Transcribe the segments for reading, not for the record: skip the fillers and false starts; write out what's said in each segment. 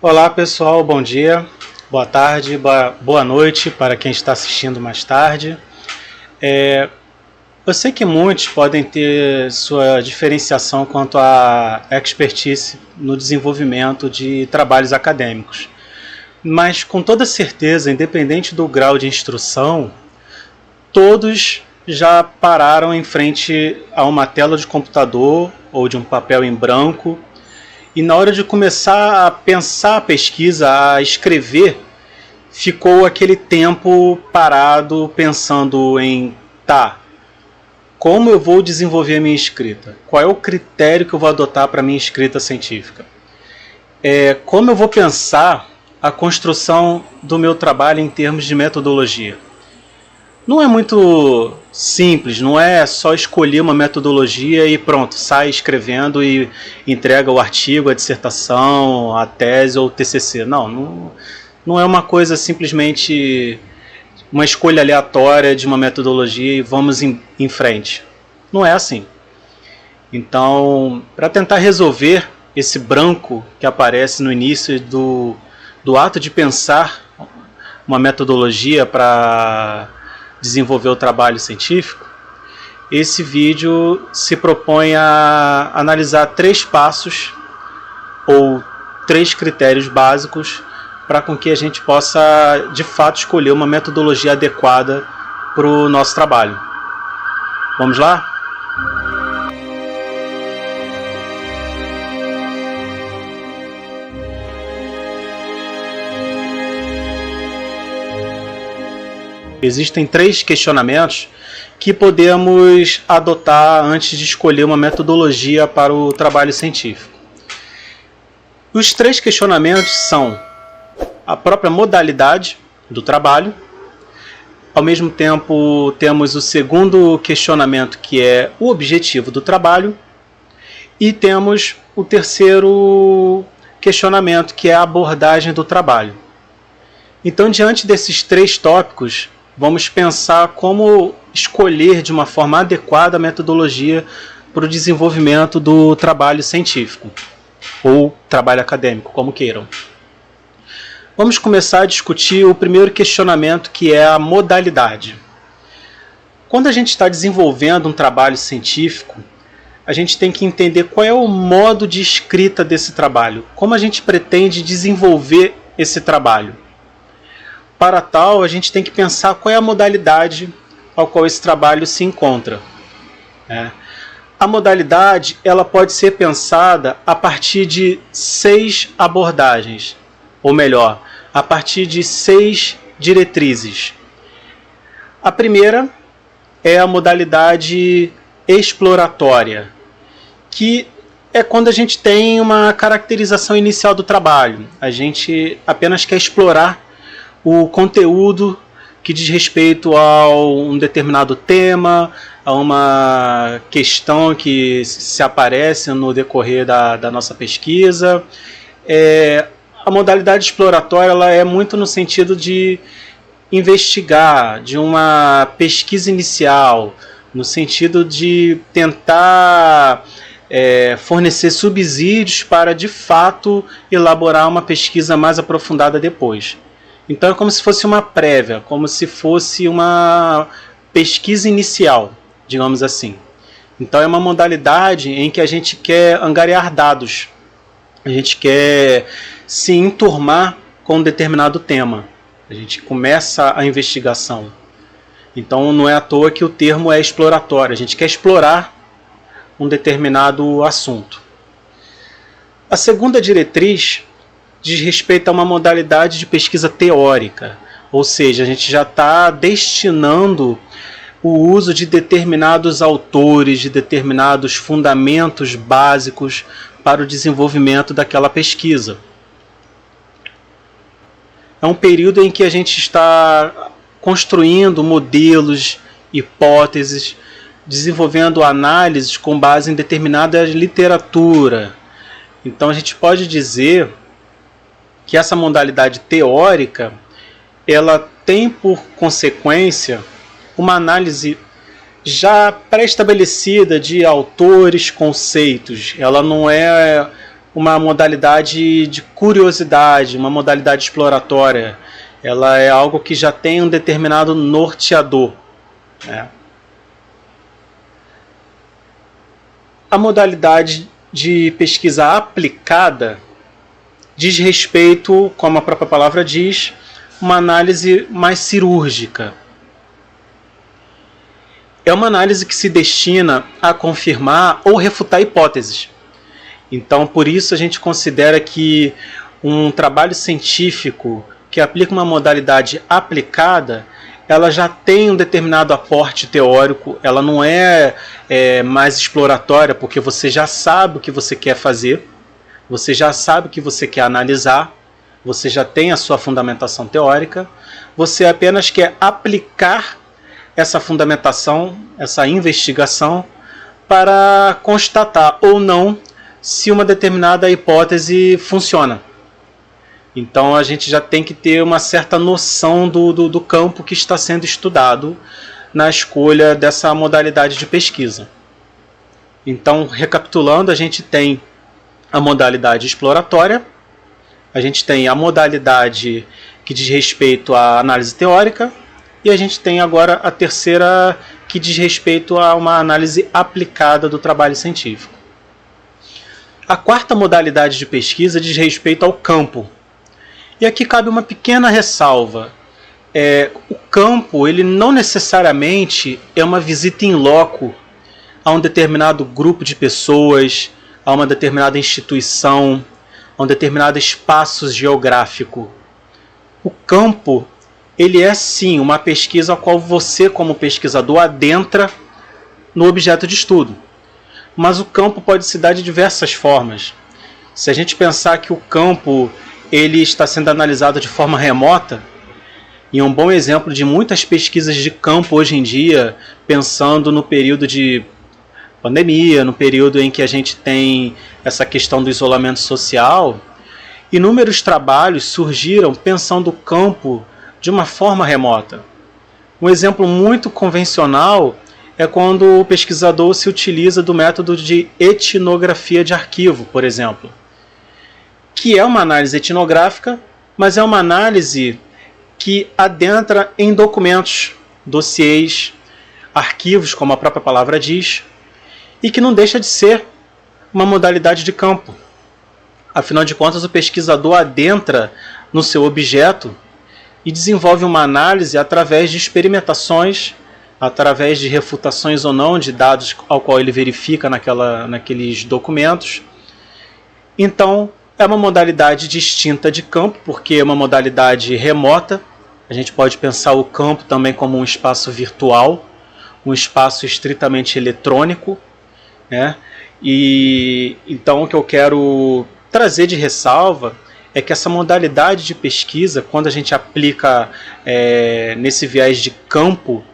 Olá pessoal, bom dia, boa tarde, boa noite para quem está assistindo mais tarde. Eu sei que muitos podem ter sua diferenciação quanto à expertise no desenvolvimento de trabalhos acadêmicos, mas com toda certeza, independente do grau de instrução, todos já pararam em frente a uma tela de computador ou de um papel em branco. E na hora de começar a pensar a pesquisa, a escrever, ficou aquele tempo parado pensando em como eu vou desenvolver a minha escrita? Qual é o critério que eu vou adotar para a minha escrita científica? Como eu vou pensar a construção do meu trabalho em termos de metodologia? Não é muito simples, não é só escolher uma metodologia e pronto, sai escrevendo e entrega o artigo, a dissertação, a tese ou o TCC. Não é uma coisa simplesmente uma escolha aleatória de uma metodologia e vamos em frente. Não é assim. Então, para tentar resolver esse branco que aparece no início do ato de pensar uma metodologia para desenvolver o trabalho científico, esse vídeo se propõe a analisar 3 passos ou 3 critérios básicos para com que a gente possa de fato escolher uma metodologia adequada para o nosso trabalho. Vamos lá? Existem 3 questionamentos que podemos adotar antes de escolher uma metodologia para o trabalho científico. Os 3 questionamentos são a própria modalidade do trabalho. Ao mesmo tempo, temos o segundo questionamento, que é o objetivo do trabalho. E temos o terceiro questionamento, que é a abordagem do trabalho. Então, diante desses 3 tópicos, vamos pensar como escolher de uma forma adequada a metodologia para o desenvolvimento do trabalho científico, ou trabalho acadêmico, como queiram. Vamos começar a discutir o primeiro questionamento, que é a modalidade. Quando a gente está desenvolvendo um trabalho científico, a gente tem que entender qual é o modo de escrita desse trabalho, como a gente pretende desenvolver esse trabalho. Para tal, a gente tem que pensar qual é a modalidade ao qual esse trabalho se encontra. A modalidade ela pode ser pensada a partir de 6 abordagens, ou melhor, a partir de 6 diretrizes. A primeira é a modalidade exploratória, que é quando a gente tem uma caracterização inicial do trabalho. A gente apenas quer explorar o conteúdo que diz respeito a um determinado tema, a uma questão que se aparece no decorrer da nossa pesquisa. A modalidade exploratória ela é muito no sentido de investigar, de uma pesquisa inicial, no sentido de tentar fornecer subsídios para, de fato, elaborar uma pesquisa mais aprofundada depois. Então é como se fosse uma prévia, como se fosse uma pesquisa inicial, digamos assim. Então é uma modalidade em que a gente quer angariar dados, a gente quer se enturmar com um determinado tema, a gente começa a investigação. Então não é à toa que o termo é exploratório, a gente quer explorar um determinado assunto. A segunda diretriz diz respeito a uma modalidade de pesquisa teórica, ou seja, a gente já está destinando o uso de determinados autores, de determinados fundamentos básicos para o desenvolvimento daquela pesquisa. É um período em que a gente está construindo modelos, hipóteses, desenvolvendo análises com base em determinada literatura. Então a gente pode dizer que essa modalidade teórica ela tem por consequência uma análise já pré-estabelecida de autores, conceitos. Ela não é uma modalidade de curiosidade, uma modalidade exploratória. Ela é algo que já tem um determinado norteador, né? A modalidade de pesquisa aplicada diz respeito, como a própria palavra diz, uma análise mais cirúrgica. É uma análise que se destina a confirmar ou refutar hipóteses. Então, por isso a gente considera que um trabalho científico que aplica uma modalidade aplicada, ela já tem um determinado aporte teórico, ela não é mais exploratória, porque você já sabe o que você quer fazer, você já sabe o que você quer analisar, você já tem a sua fundamentação teórica, você apenas quer aplicar essa fundamentação, essa investigação, para constatar ou não se uma determinada hipótese funciona. Então a gente já tem que ter uma certa noção do campo que está sendo estudado na escolha dessa modalidade de pesquisa. Então, recapitulando, a gente tem a modalidade exploratória, a gente tem a modalidade que diz respeito à análise teórica, e a gente tem agora a terceira, que diz respeito a uma análise aplicada do trabalho científico. A quarta modalidade de pesquisa diz respeito ao campo. E aqui cabe uma pequena ressalva. O campo, ele não necessariamente é uma visita in loco a um determinado grupo de pessoas, a uma determinada instituição, a um determinado espaço geográfico. O campo, ele é sim uma pesquisa a qual você, como pesquisador, adentra no objeto de estudo. Mas o campo pode se dar de diversas formas. Se a gente pensar que o campo ele está sendo analisado de forma remota, e um bom exemplo de muitas pesquisas de campo hoje em dia, pensando no período de pandemia, no período em que a gente tem essa questão do isolamento social, inúmeros trabalhos surgiram pensando o campo de uma forma remota. Um exemplo muito convencional é quando o pesquisador se utiliza do método de etnografia de arquivo, por exemplo, que é uma análise etnográfica, mas é uma análise que adentra em documentos, dossiês, arquivos, como a própria palavra diz, e que não deixa de ser uma modalidade de campo. Afinal de contas, o pesquisador adentra no seu objeto e desenvolve uma análise através de experimentações, através de refutações ou não de dados ao qual ele verifica naqueles documentos. Então, é uma modalidade distinta de campo, porque é uma modalidade remota. A gente pode pensar o campo também como um espaço virtual, um espaço estritamente eletrônico, né? E então o que eu quero trazer de ressalva é que essa modalidade de pesquisa, quando a gente aplica nesse viés de campo,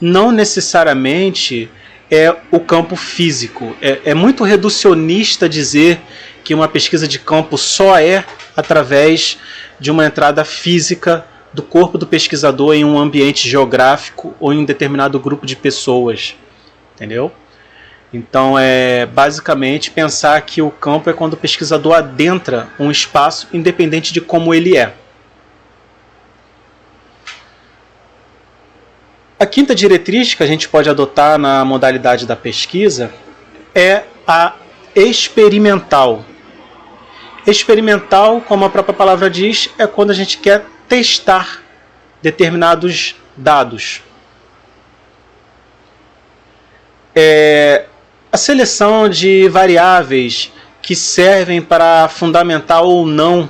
não necessariamente é o campo físico. É muito reducionista dizer que uma pesquisa de campo só é através de uma entrada física do corpo do pesquisador em um ambiente geográfico ou em um determinado grupo de pessoas. Entendeu? Então, basicamente pensar que o campo é quando o pesquisador adentra um espaço independente de como ele é. A quinta diretriz que a gente pode adotar na modalidade da pesquisa é a experimental. Experimental, como a própria palavra diz, é quando a gente quer testar determinados dados. A seleção de variáveis que servem para fundamentar ou não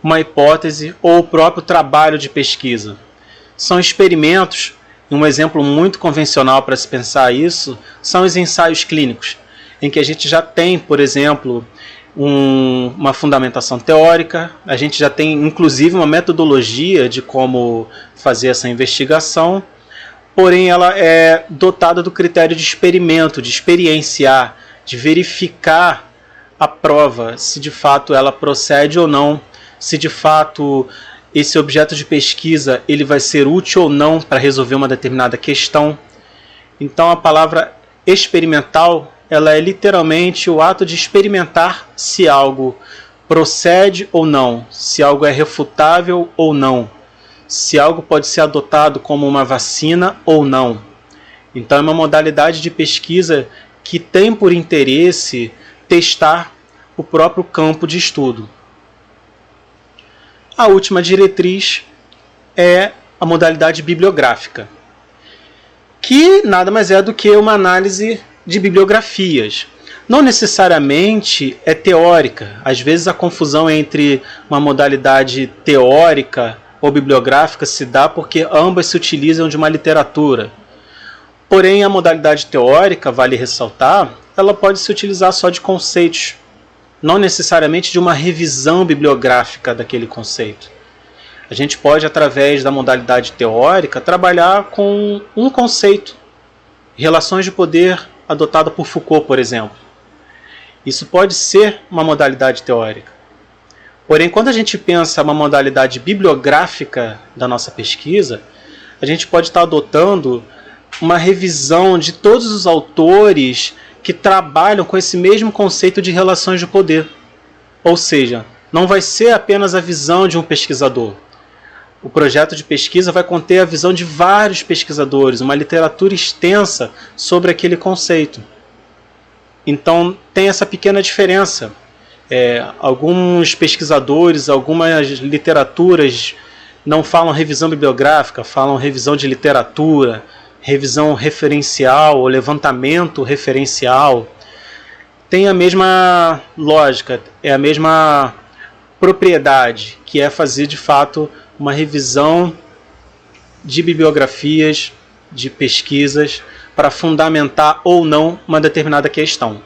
uma hipótese ou o próprio trabalho de pesquisa. São experimentos, um exemplo muito convencional para se pensar isso, são os ensaios clínicos, em que a gente já tem, por exemplo, uma fundamentação teórica, a gente já tem inclusive uma metodologia de como fazer essa investigação, porém ela é dotada do critério de experimento, de experienciar, de verificar a prova, se de fato ela procede ou não, se de fato esse objeto de pesquisa ele vai ser útil ou não para resolver uma determinada questão. Então a palavra experimental ela é literalmente o ato de experimentar se algo procede ou não, se algo é refutável ou não, se algo pode ser adotado como uma vacina ou não. Então é uma modalidade de pesquisa que tem por interesse testar o próprio campo de estudo. A última diretriz é a modalidade bibliográfica, que nada mais é do que uma análise de bibliografias. Não necessariamente é teórica. Às vezes a confusão entre uma modalidade teórica ou bibliográfica se dá porque ambas se utilizam de uma literatura. Porém, a modalidade teórica, vale ressaltar, ela pode se utilizar só de conceitos, não necessariamente de uma revisão bibliográfica daquele conceito. A gente pode, através da modalidade teórica, trabalhar com um conceito, relações de poder adotada por Foucault, por exemplo. Isso pode ser uma modalidade teórica. Porém, quando a gente pensa uma modalidade bibliográfica da nossa pesquisa, a gente pode estar adotando uma revisão de todos os autores que trabalham com esse mesmo conceito de relações de poder. Ou seja, não vai ser apenas a visão de um pesquisador. O projeto de pesquisa vai conter a visão de vários pesquisadores, uma literatura extensa sobre aquele conceito. Então tem essa pequena diferença. Alguns pesquisadores, algumas literaturas não falam revisão bibliográfica, falam revisão de literatura, revisão referencial ou levantamento referencial. Tem a mesma lógica, é a mesma propriedade, que é fazer de fato uma revisão de bibliografias, de pesquisas, para fundamentar ou não uma determinada questão.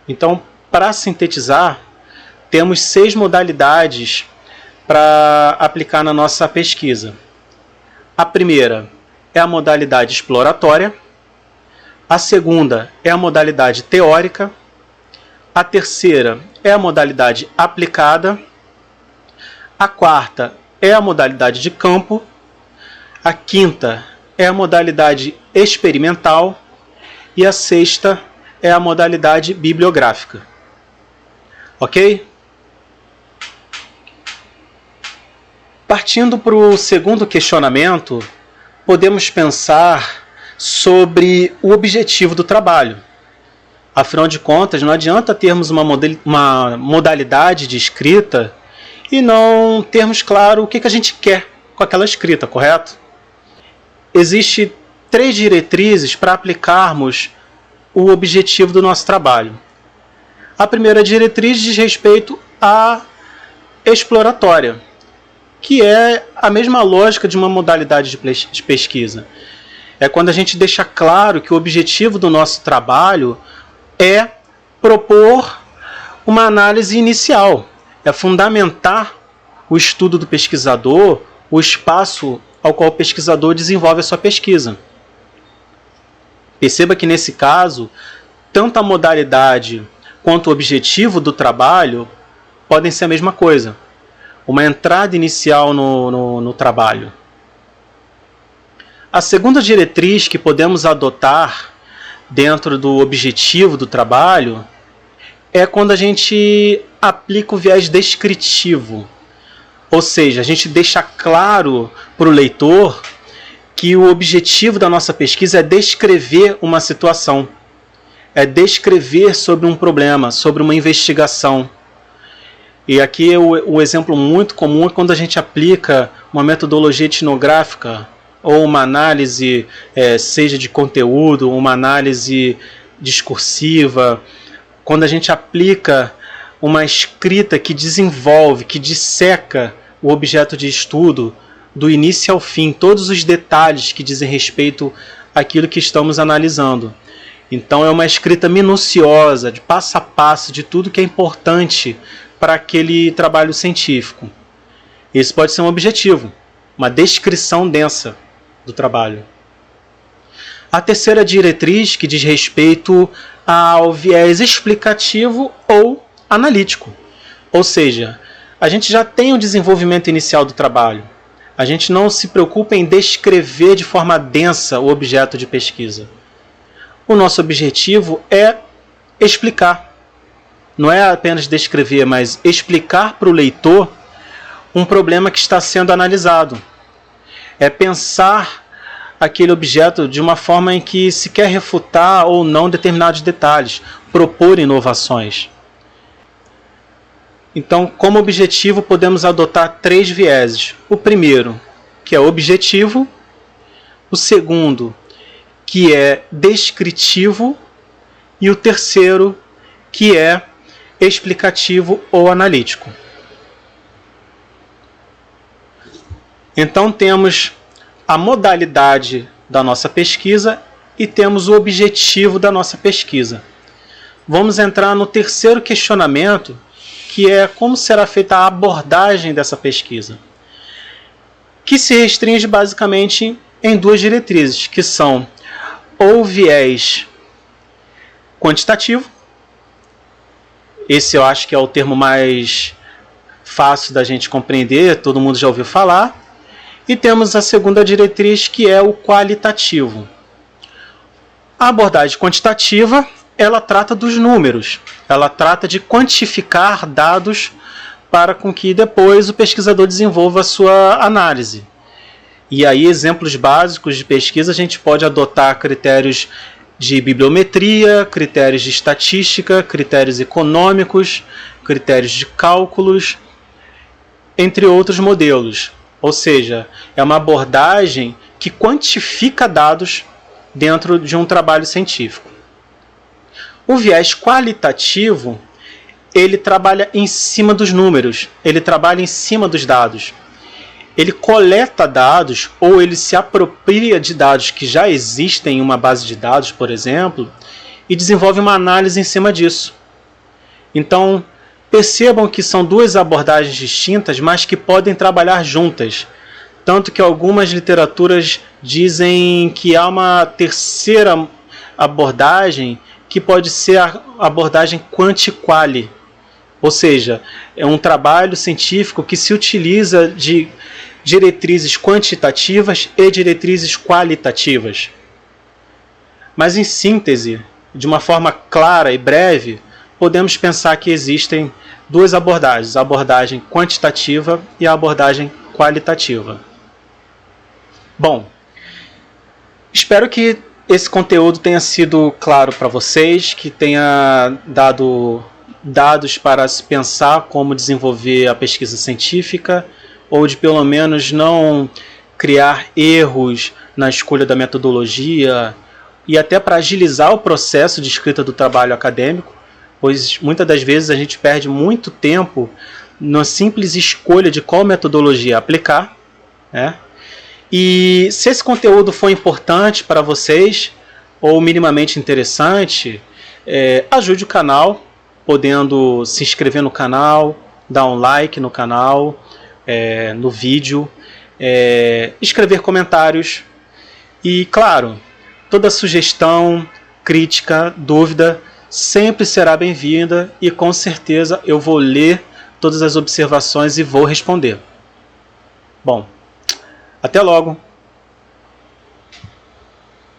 Então, para sintetizar, temos 6 modalidades para aplicar na nossa pesquisa. A primeira é a modalidade exploratória, a segunda é a modalidade teórica, a terceira é a modalidade aplicada, a quarta é a modalidade de campo, a quinta é a modalidade experimental e a sexta é a modalidade bibliográfica. Ok? Partindo para o segundo questionamento, podemos pensar sobre o objetivo do trabalho. Afinal de contas, não adianta termos uma modalidade de escrita e não termos claro o que a gente quer com aquela escrita, correto? Existem 3 diretrizes para aplicarmos o objetivo do nosso trabalho. A primeira diretriz diz respeito à exploratória, que é a mesma lógica de uma modalidade de pesquisa. É quando a gente deixa claro que o objetivo do nosso trabalho é propor uma análise inicial, é fundamentar o estudo do pesquisador, o espaço ao qual o pesquisador desenvolve a sua pesquisa. Perceba que nesse caso, tanto a modalidade quanto o objetivo do trabalho podem ser a mesma coisa. Uma entrada inicial no trabalho. A segunda diretriz que podemos adotar dentro do objetivo do trabalho é quando a gente aplica o viés descritivo. Ou seja, a gente deixa claro para o leitor que o objetivo da nossa pesquisa é descrever uma situação, é descrever sobre um problema, sobre uma investigação. E aqui o exemplo muito comum é quando a gente aplica uma metodologia etnográfica ou uma análise, seja de conteúdo, uma análise discursiva, quando a gente aplica uma escrita que desenvolve, que disseca o objeto de estudo do início ao fim, todos os detalhes que dizem respeito àquilo que estamos analisando. Então é uma escrita minuciosa, de passo a passo, de tudo que é importante para aquele trabalho científico. Esse pode ser um objetivo, uma descrição densa do trabalho. A terceira diretriz, que diz respeito ao viés explicativo ou analítico. Ou seja, a gente já tem o desenvolvimento inicial do trabalho. A gente não se preocupa em descrever de forma densa o objeto de pesquisa. o nosso objetivo é explicar. Não é apenas descrever, mas explicar para o leitor um problema que está sendo analisado. É pensar aquele objeto de uma forma em que se quer refutar ou não determinados detalhes, propor inovações. Então, como objetivo, podemos adotar 3 vieses. O primeiro, que é objetivo. O segundo, que é descritivo. E o terceiro, que é explicativo ou analítico. Então, temos a modalidade da nossa pesquisa e temos o objetivo da nossa pesquisa. Vamos entrar no terceiro questionamento, que é como será feita a abordagem dessa pesquisa, que se restringe basicamente em 2 diretrizes, que são o viés quantitativo. Esse eu acho que é o termo mais fácil da gente compreender, todo mundo já ouviu falar. E temos a segunda diretriz, que é o qualitativo. A abordagem quantitativa, ela trata dos números, ela trata de quantificar dados para com que depois o pesquisador desenvolva a sua análise. E aí, exemplos básicos de pesquisa, a gente pode adotar critérios de bibliometria, critérios de estatística, critérios econômicos, critérios de cálculos, entre outros modelos. Ou seja, é uma abordagem que quantifica dados dentro de um trabalho científico. O viés qualitativo, ele trabalha em cima dos números, ele trabalha em cima dos dados. Ele coleta dados ou ele se apropria de dados que já existem em uma base de dados, por exemplo, e desenvolve uma análise em cima disso. Então, percebam que são 2 abordagens distintas, mas que podem trabalhar juntas. Tanto que algumas literaturas dizem que há uma terceira abordagem que pode ser a abordagem quanti-quali. Ou seja, é um trabalho científico que se utiliza de diretrizes quantitativas e diretrizes qualitativas. Mas em síntese, de uma forma clara e breve, podemos pensar que existem 2 abordagens, a abordagem quantitativa e a abordagem qualitativa. Bom, espero que esse conteúdo tenha sido claro para vocês, que tenha dado dados para se pensar como desenvolver a pesquisa científica, ou de pelo menos não criar erros na escolha da metodologia, e até para agilizar o processo de escrita do trabalho acadêmico, pois muitas das vezes a gente perde muito tempo na simples escolha de qual metodologia aplicar, né? E se esse conteúdo for importante para vocês, ou minimamente interessante, ajude o canal, podendo se inscrever no canal, dar um like no canal, no vídeo, escrever comentários. E claro, toda sugestão, crítica, dúvida sempre será bem-vinda e com certeza eu vou ler todas as observações e vou responder. Bom, até logo!